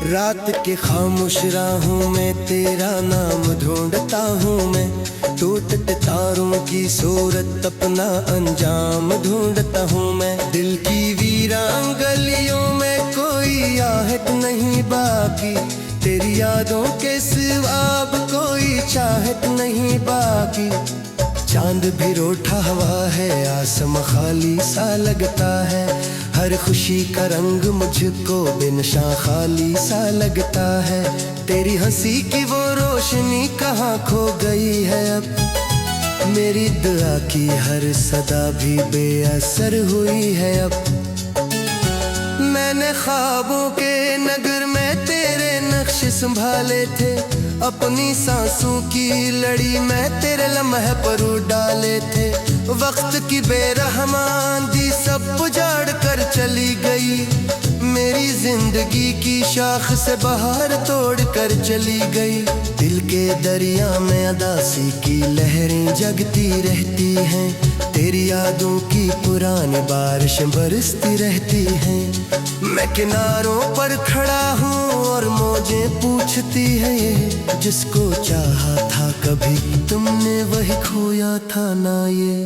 रात के खामोश राहों में तेरा नाम ढूंढता हूँ मैं, टूटते तारों की सूरत अपना अंजाम ढूंढता हूँ मैं। दिल की वीरान गलियों में कोई आहट नहीं बाकी, तेरी यादों के सिवा अब कोई चाहत नहीं बाकी। चांद भी रूठा हुआ है, आसमां खाली सा लगता है, हर खुशी का रंग मुझको बेनशा खाली सा लगता है। तेरी हंसी की वो रोशनी कहाँ खो गई है अब, मेरी दुआ की हर सदा भी बेअसर हुई है अब। मैंने ख्वाबों के नगर में तेरे नक्श संभाले थे, अपनी सांसों की लड़ी में तेरे लम्हे पर डाले थे। वक्त की बेरहमानी सब उजाड़ कर चली गई, मेरी जिंदगी की शाख से बहार तोड़ कर चली गई। दिल के दरिया में अदासी की लहरें जगती रहती हैं, तेरी यादों की पुरानी बारिशें बरसती रहती हैं। मैं किनारों पर खड़ा हूँ और मौजें पूछती है ये, जिसको चाहा था कभी तुमने वही खोया था ना ये।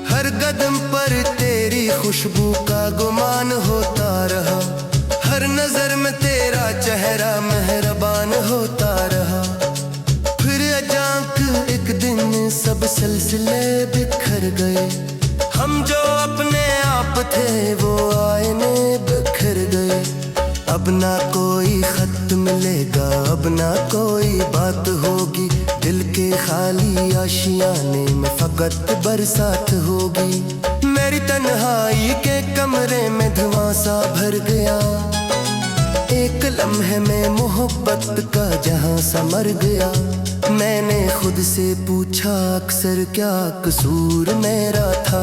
हर कदम पर तेरी खुशबू का गुमान होता रहा, हर नजर में तेरा चेहरा मेहरबान होता रहा। फिर अचानक एक दिन सब सिलसिले बिखर गए, हम जो अपने आप थे वो आईने बिखर गए। अब ना कोई खत मिलेगा, अब ना कोई बात होगी, दिल के खाली आशियाने में फकत बरसात होगी। मेरी तन्हाई के कमरे में धुआं सा भर गया, एक लम्हे में मोहब्बत का जहां सा मर गया। मैंने खुद से पूछा अक्सर क्या कसूर मेरा था,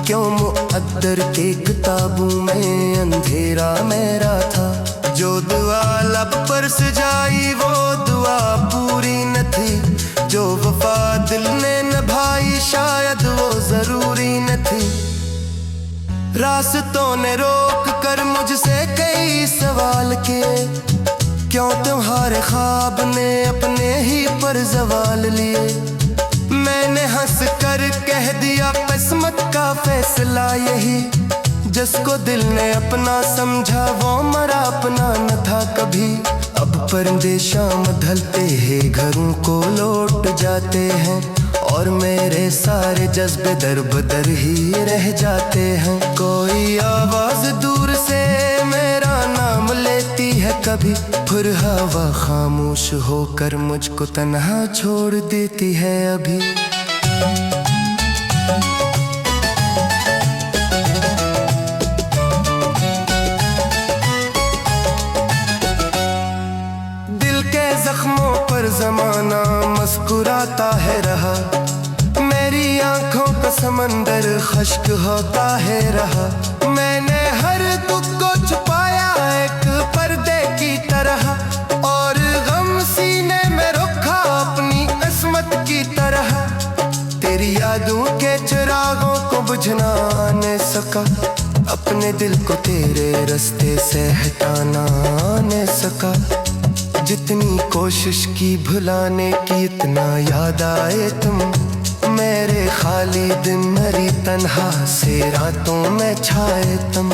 क्यों मुक़द्दर के किताबों में अंधेरा मेरा था। जो दुआ लब पर सजाई वो दुआ पूरी न थी, जो वफा दिल ने निभाई शायद वो जरूरी न थी। रास्तों ने रोक कर मुझसे कई सवाल किए, क्यों तुम्हारे ख्वाब ने अपने ही पर जवाल लिए। मैंने हंस कर कह दिया किस्मत का फैसला यही, जिसको दिल ने अपना समझा वो मरा अपना न था कभी। अब पर्दे शाम ढलते हैं, घरों को लौट जाते हैं, और मेरे सारे जज्बे दर बदर ही रह जाते हैं। कोई आवाज दूर से मेरा नाम लेती है कभी, फिर हवा खामोश होकर मुझको तन्हा छोड़ देती है अभी। दिल के जख्मों पर जमाना मुस्कुराता है रहा, मेरी आंखों का समंदर खश्क होता है रहा। मैंने हर दुख को छुपाया एक पर्दे की तरह, और गम सीने में रखा अपनी किस्मत की तरह। तेरी यादों के चिरागों को बुझना न सका, अपने दिल को तेरे रास्ते से हटाना न सका। जितनी कोशिश की भुलाने की इतना याद आए तुम, मेरे खाली दिन मेरी तन्हा से रातों में छाए तुम।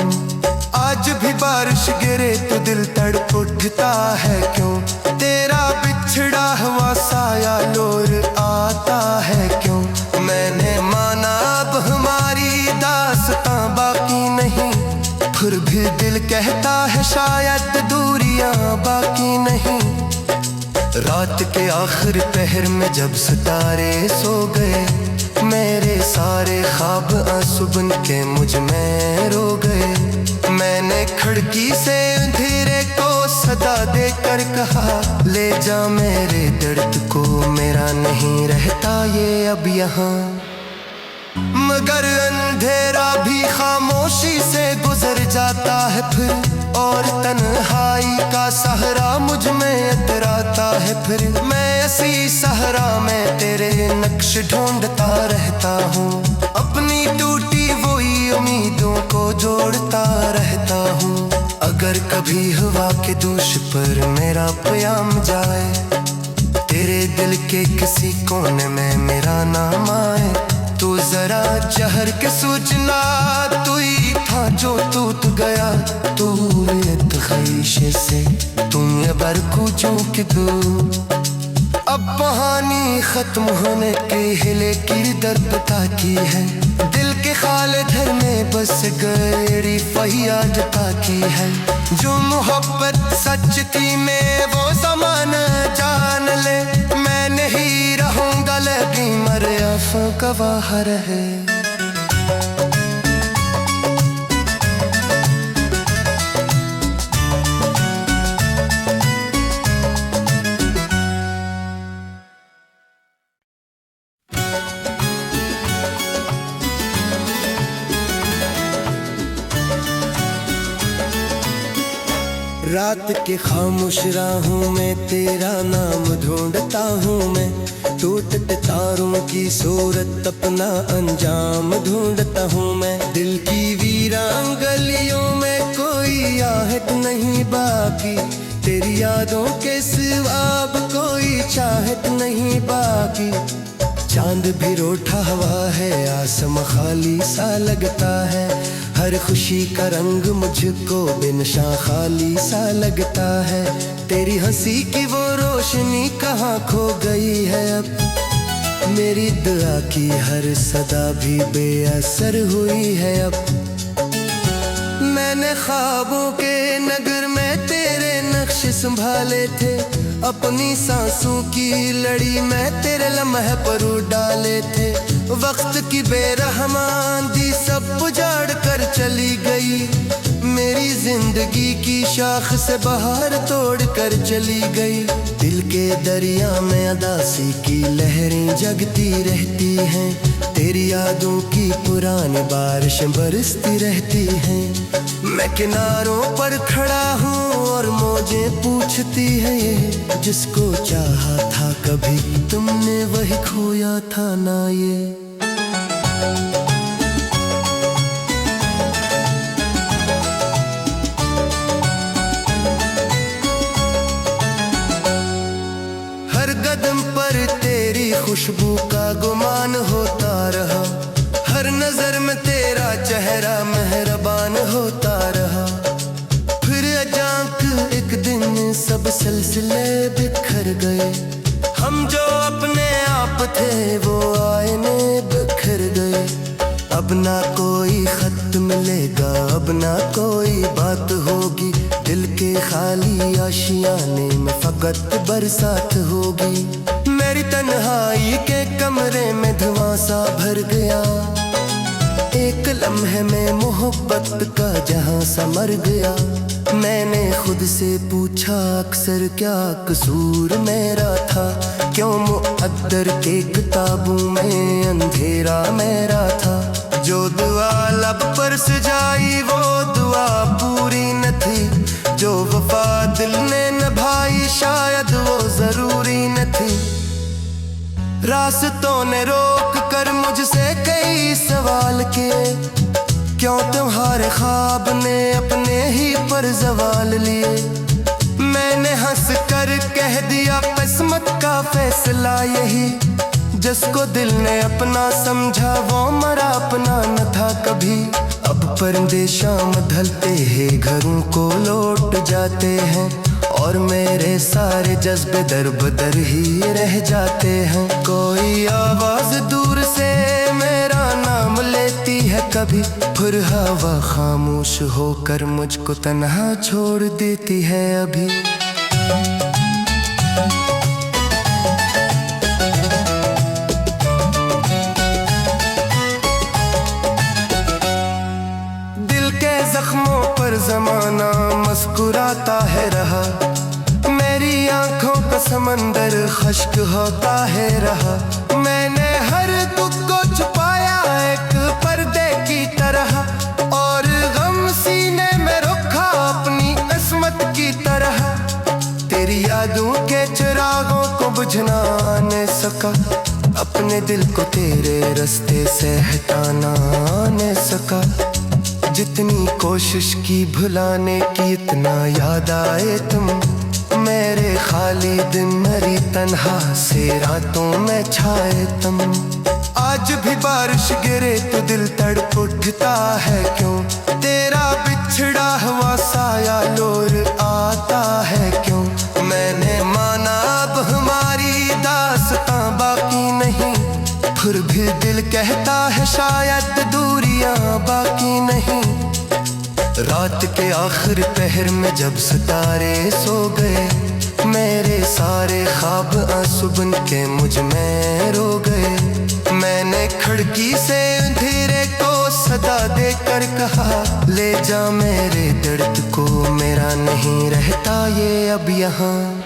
आज भी बारिश गिरे तो दिल तड़प उठता है क्यों, तेरा बिछड़ा हुआ साया लोर आता है क्यों। मैंने माना अब हमारी दास्तां बाकी नहीं, फिर भी दिल कहता है शायद दूरियां बाकी नहीं। रात के आखिर पहर में जब सितारे सो गए, मेरे सारे ख्वाब आंसू बन के मुझ में रो गए। मैंने खिड़की से अंधेरे को सदा देकर कहा, ले जा मेरे दर्द को, मेरा नहीं रहता ये अब यहाँ। मगर अंधेरा भी खामोशी से गुजर जाता है फिर, और तन्हाई का सहरा मुझ में इतराता है फिर। मैं ऐसी सहरा में तेरे नक्श ढूंढता रहता हूँ, अपनी टूटी वही उम्मीदों को जोड़ता रहता हूँ। अगर कभी हवा के दूष पर मेरा प्याम जाए, तेरे दिल के किसी कोने में मेरा नाम आए, तू जरा जहर के सूचना, तू ही था जो टूट गया। तू एक ख्वाहिश से तुम ये बरकू चूक दो। अब कहानी खत्म होने के हिले की दर्द ताकी है, दिल के खाले घर में बस गहरी फरियाद ताकी है। जो मोहब्बत सच थी मैं वो ज़माना जान ले, मैं नहीं रहूंगा लेकिन मरे आंसू गवाह रहे। रात के खामोश राहों में तेरा नाम ढूंढता हूँ मैं, टूटते तारों की सूरत अपना अंजाम ढूंढता हूँ मैं। दिल की वीरान गलियों में कोई आहट नहीं बाकी, तेरी यादों के सिवा अब कोई चाहत नहीं बाकी। चांद भी रूठा हुआ है, आसमां खाली सा लगता है, हर खुशी का रंग मुझको बेनशा खाली सा लगता है। तेरी हंसी की वो रोशनी कहाँ खो गई है अब, मेरी दुआ की हर सदा भी बेअसर हुई है अब। मैंने ख्वाबों के नगर में तेरे नक्श संभाले थे, अपनी सांसों की लड़ी में तेरे लम्हे पर डाले थे। वक्त की बेरहमानी सब उजाड़ कर चली गई, मेरी जिंदगी की शाख से बहार तोड़ कर चली गई। दिल के दरिया में उदासी की लहरें जगती रहती हैं, तेरी यादों की पुरानी बारिशें बरसती रहती हैं। मैं किनारों पर खड़ा हूँ और मौजें पूछती हैं ये, जिसको चाहा था कभी तुमने वही खोया था ना ये। हर कदम पर तेरी खुशबू का गुमान होता रहा, हर नजर में तेरा चेहरा मेहरबान होता रहा। फिर अचानक एक दिन सब सिलसिले बिखर गए, हम जो अपने आप थे वो आईने बिखर गए। अब ना कोई खत मिलेगा, अब ना कोई बात होगी, दिल के खाली आशियाने में फकत बरसात होगी। मेरी तन्हाई के कमरे में धुआं सा भर गया, एक लम्हे में मोहब्बत का जहां सा मर गया। मैंने खुद से पूछा अक्सर क्या कसूर मेरा था, क्यों मुक़द्दर के किताबों में अंधेरा मेरा था। जो दुआ लब पर सजाई वो दुआ पूरी न थी, जो वफा दिल ने निभाई शायद वो जरूरी न थी। रास्तों ने रोक कर मुझसे कई सवाल किए, क्यों तुम्हारे ख्वाब ने अपने ही पर जवाल लिए। मैंने हंस कर कह दिया किस्मत का फैसला यही, जिसको दिल ने अपना समझा वो मरा अपना न था कभी। अब परिंदे शाम ढलते हैं घरों को लौट जाते हैं, और मेरे सारे जज्बे दर बदर ही रह जाते हैं। कोई आवाज दूर से मेरा नाम लेती है कभी, फिर हवा खामोश होकर मुझको तन्हा छोड़ देती है अभी। दिल के जख्मों पर जमाना मुस्कुराता है रहा, मेरी आंखों का समंदर खश्क होता है रहा। मैंने हर दुख को छुपाया एक पर्दे की तरह, और गम सीने समझ ना आने सका, अपने दिल को तेरे रास्ते से हटाना आने सका। जितनी कोशिश की भुलाने की, इतना याद आए तुम। मेरे खाली दिन मेरी तन्हा से रातों में छाए तुम। आज भी बारिश गिरे तो दिल तड़प उठता है क्यों? तेरा बिछड़ा हुआ साया लोर आता है क्यों? मैंने माना अब हमारी दास्तां बाकी नहीं, फिर भी दिल कहता है शायद दूरियां बाकी नहीं। रात के आखिर पहर में जब सितारे सो गए, मेरे सारे ख्वाब आंसू बन के मुझ में रो गए। मैंने खिड़की से अंधेरे को सदा देकर कहा, ले जा मेरे दर्द को, मेरा नहीं रहता ये अब यहाँ।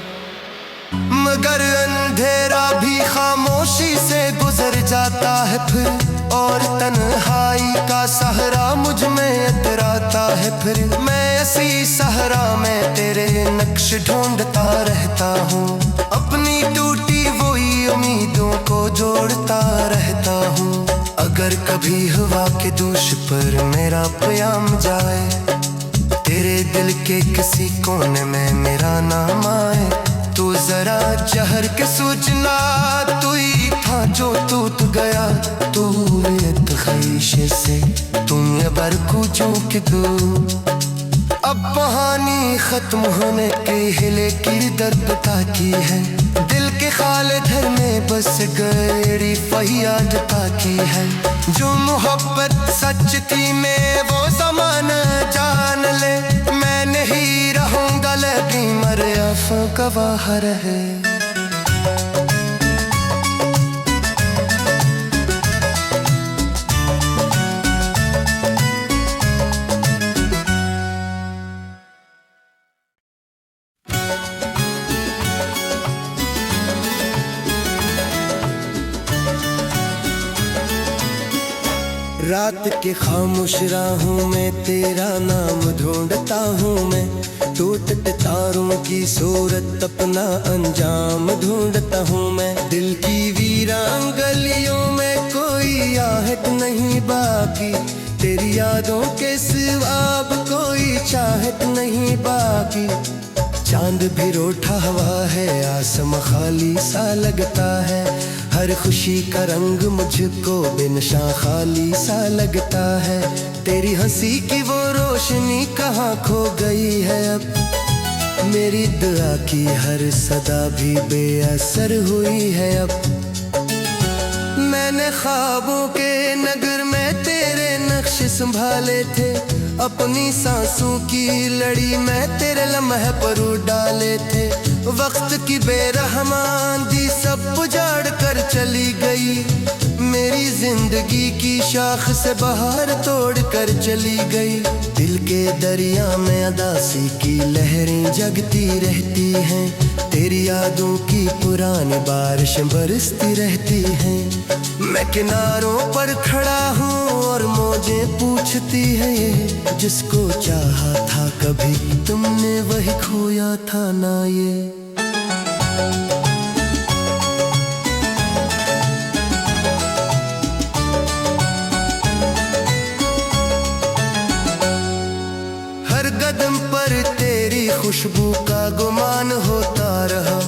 मगर अंधेरा भी खामोशी से गुजर जाता है फिर, और तन्हाई का सहरा मुझ में इतराता है फिर। मैं ऐसी सहरा में तेरे नक्श ढूंढता रहता हूँ, अपनी टूटी वही उम्मीदों को जोड़ता रहता हूँ। अगर कभी हवा के दूष पर मेरा प्याम जाए, तेरे दिल के किसी कोने में मेरा नाम आए, तू जरा जहर के सूचना, तू ही था जो टूट गया। तू ख्वाहिश से तुम ये बरकू चूक दो। अब कहानी खत्म होने के हिले की दर्द ताकी है, दिल के खाले घर में बस गई फरियाद ताकी है। जो मोहब्बत सच थी मैं वो ज़माना जान ले, मैं नहीं रहूंगा लेकिन मरे आंसू गवाह रहे। रात के खामोश राहों में तेरा नाम ढूंढता हूँ मैं, टूटते तारों की सूरत अपना अंजाम ढूंढता हूँ मैं। दिल की वीरान गलियों में कोई आहट नहीं बाकी, तेरी यादों के सिवा अब कोई चाहत नहीं बाकी। चांद भी रूठा हुआ है, आसमां खाली सा लगता है, हर खुशी का रंग मुझको बेनशा खाली सा लगता है। तेरी हंसी की वो रोशनी कहाँ खो गई है अब, मेरी दुआ की हर सदा भी बेअसर हुई है अब। मैंने ख्वाबों के नगर में तेरे नक्श संभाले थे, अपनी सांसों की लड़ी में तेरे लम्हे पर डाले थे। वक्त की बेरहमान दी सब उजाड़ कर चली गई, मेरी जिंदगी की शाख से बहार तोड़ कर चली गई। दिल के दरिया में अदासी की लहरें जगती रहती हैं, तेरी यादों की पुरानी बारिशें बरसती रहती हैं। मैं किनारों पर खड़ा हूँ और मौजें पूछती है ये, जिसको चाहा था कभी तुमने वही खोया था ना ये। हर कदम पर तेरी खुशबू का गुमान होता रहा,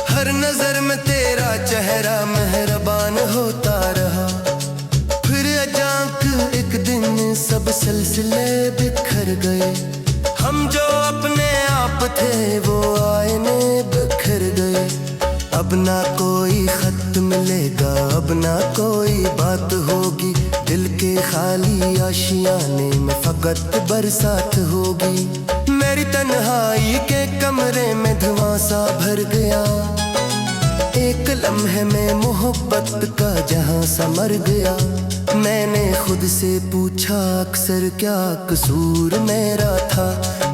हर नजर में तेरा चेहरा मेहरबान होता रहा। फिर अचानक एक दिन सब सिलसिले बिखर गए, हम जो अपने आप थे वो आईने बिखर गए। अब ना कोई खत मिलेगा, अब ना कोई बात होगी, दिल के खाली आशियाने में फकत बरसात होगी। मेरी तन्हाई के कमरे में धुआं सा भर गया, एक लम्हे में मोहब्बत का जहां सा मर गया। मैंने खुद से पूछा अक्सर क्या कसूर मेरा था,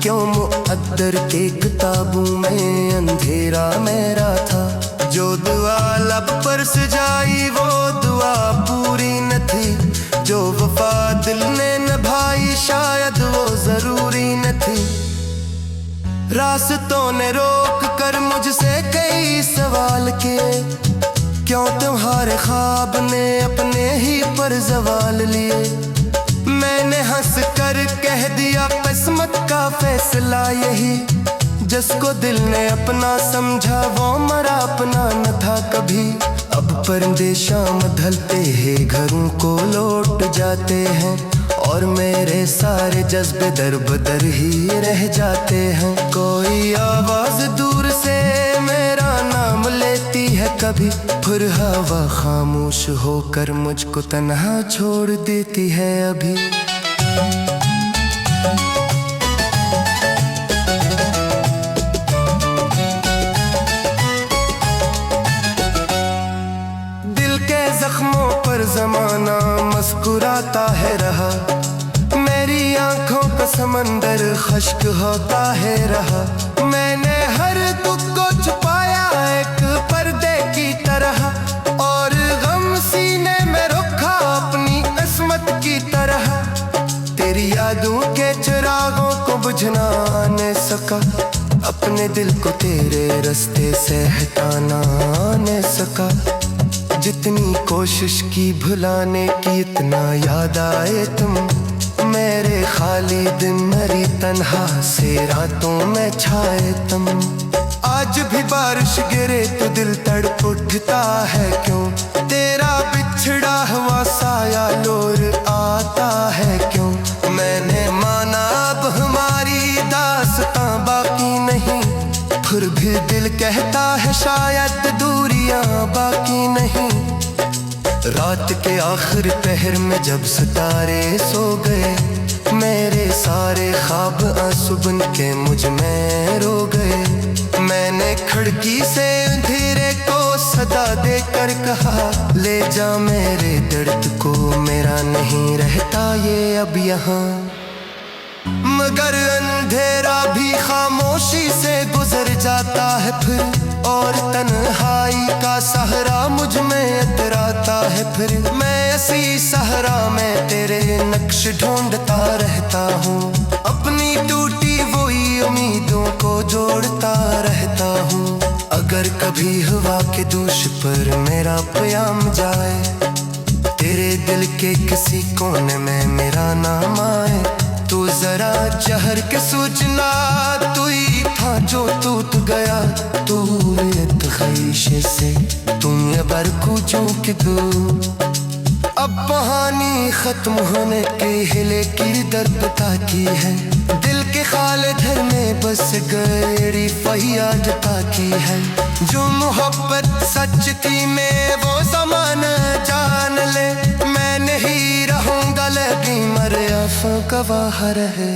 क्यों मुक़द्दर के किताबों में अंधेरा मेरा था। जो दुआ लब पर सजाई वो दुआ पूरी न थी, जो वफा दिल ने निभाई शायद वो जरूरी न थी। रास्तों ने रोक कर मुझसे कई सवाल किए, क्यों तुम्हारे ख्वाब ने अपने ही पर जवाल लिए। मैंने हंस कर कह दिया किस्मत का फैसला यही, जिसको दिल ने अपना समझा वो मरा अपना न था कभी। अब परदेशाम ढलते हैं घरों को लौट जाते हैं, और मेरे सारे जज्बे दर बदर ही रह जाते हैं। कोई आवाज दूर से मेरा नाम लेती है कभी, फिर हवा खामोश होकर मुझको तन्हा छोड़ देती है अभी। जख्मों पर जमाना मुस्कुराता है रहा, मेरी आंखों का समंदर खश्क होता है रहा। मैंने हर दुख को छुपाया एक पर्दे की तरह, और गम सीने में रखा अपनी किस्मत की तरह। तेरी यादों के चिरागों को बुझना न सका, अपने दिल को तेरे रास्ते से हटाना न सका। जितनी कोशिश की भुलाने की इतना याद आए तुम, मेरे खाली दिन मेरी तन्हा से रातों में छाए तुम। आज भी बारिश गिरे तो दिल तड़प उठता है क्यों, तेरा बिछड़ा हुआ साया लोर आता है क्यों। मैंने माना अब हमारी दास्तां बाकी नहीं, फिर भी दिल कहता है शायद दूरियां बाकी नहीं। रात के आखिर पहर में जब सितारे सो गए, मेरे सारे ख्वाब आंसू बन के मुझ में रो गए। मैंने खिड़की से अंधेरे को सदा देकर कहा, ले जा मेरे दर्द को, मेरा नहीं रहता ये अब यहाँ। मगर अंधेरा भी खामोशी से गुजर जाता है फिर, और तन्हाई का सहरा मुझ में इतराता है फिर। मैं ऐसी सहरा में तेरे नक्श ढूंढता रहता हूँ, अपनी टूटी वही उम्मीदों को जोड़ता रहता हूँ। अगर कभी हवा के दूष पर मेरा प्याम जाए, तेरे दिल के किसी कोने में मेरा नाम आए, तू जरा जहर के सूचना, तू ही था जो टूट गया। तू एक ख्वाहिश से तुम बर को चूक दो, अब कहानी खत्म होने के हिले की दर्द ताकी है। दिल के खाले घर में बस गएरी फरियाद ताकी है। जो मोहब्बत सच की में वो ज़माना जान ले, मैं नहीं रहूंगा लेकिन मरे आंसू गवाह रहे।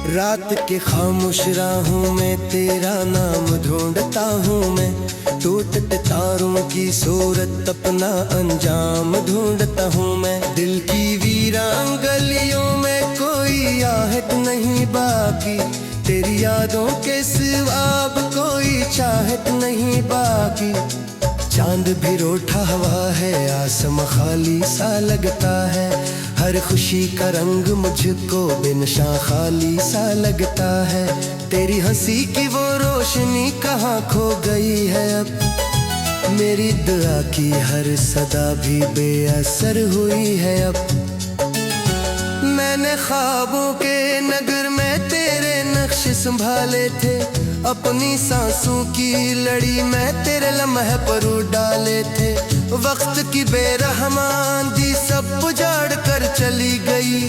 रात के खामोश राहों में तेरा नाम ढूंढता हूँ मैं, टूटते तारों की सूरत अपना अंजाम ढूंढता हूँ मैं। दिल की वीरान गलियों में कोई आहट नहीं बाकी, तेरी यादों के सिवा अब कोई चाहत नहीं बाकी। चांद भी रूठा हुआ है, आसमां खाली सा लगता है, हर खुशी का रंग मुझको बेनशा खाली सा लगता है। तेरी हंसी की वो रोशनी कहाँ खो गई है अब, मेरी दुआ की हर सदा भी बेअसर हुई है अब। मैंने ख्वाबों के नगर में तेरे नक्श संभाले थे, अपनी सांसों की लड़ी में तेरे लम्हे पर डाले थे। वक्त की बेरहमान दी सब उजाड़ कर चली गई,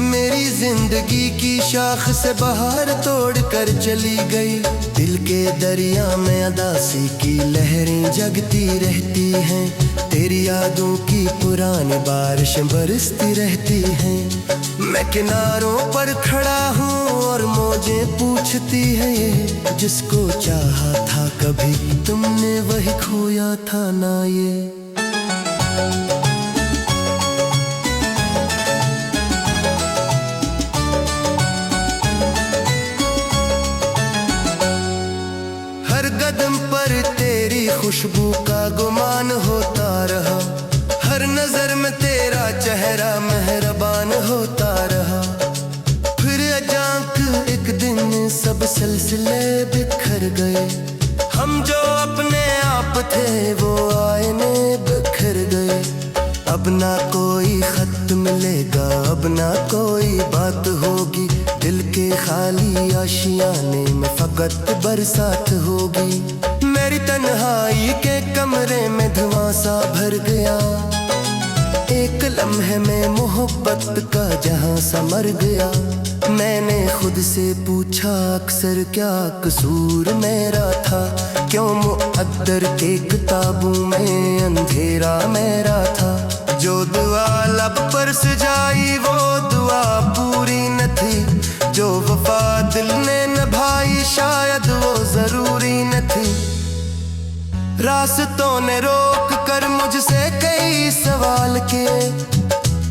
मेरी जिंदगी की शाख से बहार तोड़ कर चली गई। दिल के दरिया में अदासी की लहरें जगती रहती हैं, तेरी यादों की पुरानी बारिशें बरसती रहती हैं। मैं किनारों पर खड़ा हूँ और मौजें पूछती है ये, जिसको चाहा था कभी तुमने वही खोया था ना ये। होता रहा। फिर अचानक एक दिन सब सिलसिले बिखर गए। हम जो अपने आप थे वो आईने बिखर गए। अब ना कोई खत मिलेगा, अब ना कोई बात होगी। दिल के खाली आशियाने में फकत बरसात होगी। मेरी तन्हाई के कमरे में धुआं सा भर गया। एक लम्हे में मोहब्बत का जहां सा मर गया। मैंने खुद से पूछा अक्सर क्या कसूर मेरा था। क्यों मुक़द्दर के किताबों में अंधेरा मेरा था। जो दुआ लब पर सजाई वो दुआ पूरी न थी। जो वफा दिल ने निभाई शायद वो जरूरी न थी। रास्तों ने रोक कर मुझसे कई सवाल किए।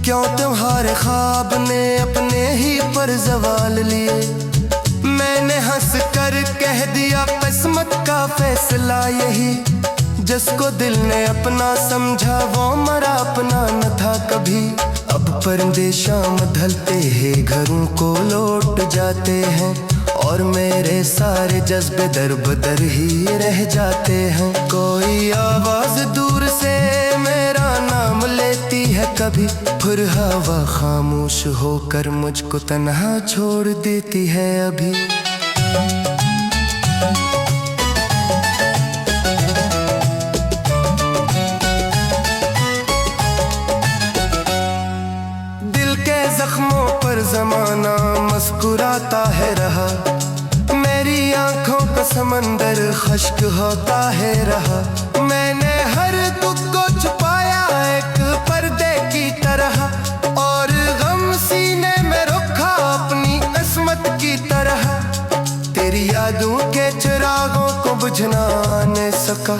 क्यों तुम्हारे ख्वाब ने अपने ही पर जवाल लिए। मैंने हंस कर कह दिया किस्मत का फैसला यही। जिसको दिल ने अपना समझा वो मरा अपना न था कभी। अब परिंदे शाम ढलते हैं घरों को लौट जाते हैं। और मेरे सारे जज्बे दर बदर ही रह जाते हैं। कोई आवाज दूर से मेरा नाम लेती है कभी। फिर हवा खामोश होकर मुझको तन्हा छोड़ देती है अभी। दिल के जख्मों पर जमाना मुस्कुराता है रहा। मेरी आंखों का समंदर खश्क होता है रहा। मैंने हर दुख को छुपाया एक पर्दे की तरह। और गम सीने में रखा अपनी किस्मत की तरह। तेरी यादों के चिरागों को बुझना न सका।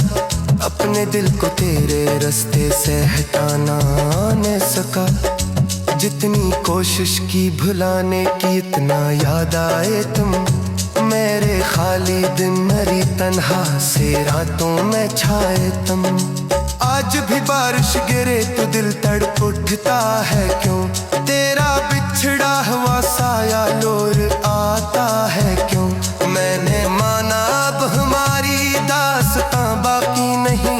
अपने दिल को तेरे रास्ते से हटाना न सका। जितनी कोशिश की भुलाने की इतना याद आए तुम। मेरे खाली दिन मेरी तन्हा से रातों में छाए तुम। आज भी बारिश गिरे तो दिल तड़प उठता है क्यों। तेरा बिछड़ा हुआ साया लोर आता है क्यों। मैंने माना अब हमारी दास्तां बाकी नहीं।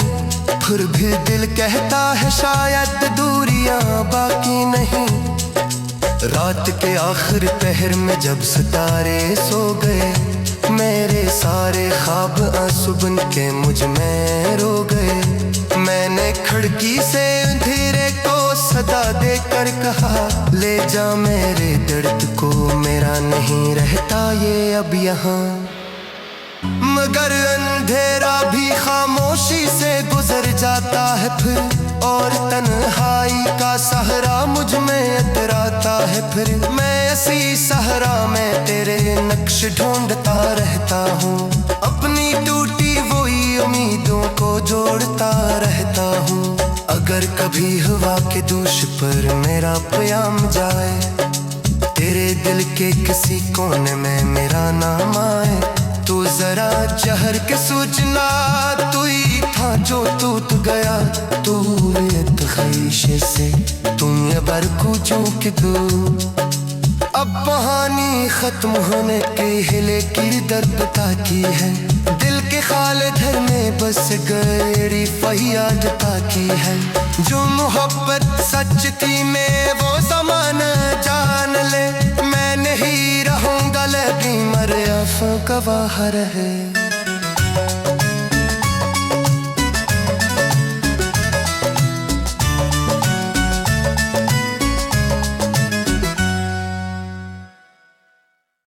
फिर भी दिल कहता है शायद दूरियां बाकी नहीं। रात के आखिर पहर में जब सितारे सो गए। मेरे सारे ख्वाब आंसू बन के मुझ में रो गए। मैंने खिड़की से अंधेरे को सदा देकर कहा ले जा मेरे दर्द को। मेरा नहीं रहता ये अब यहाँ। मगर अंधेरा भी खामोशी से गुजर जाता है फिर। और तन्हाई का सहरा मुझ में अतराता है फिर। मैं ऐसी सहरा में तेरे नक्श ढूंढता रहता हूँ। अपनी टूटी वही उम्मीदों को जोड़ता रहता हूँ। अगर कभी हवा के दूष पर मेरा प्याम जाए। तेरे दिल के किसी कोने में मेरा नाम आए। तू जरा जहर के सूझना तू ही था जो टूट गया। तू रेत ख्वाहिश से तुम ये बरकू चूक दो। अब कहानी खत्म होने के हिले की दर्द ताकी है। दिल के खाले घर में बस गई फरियाद ताकी है। जो मोहब्बत सच थी मैं वो ज़माना जान ले। मैं नहीं रहूंगा लेकिन मर अफ़ गवाह रहे।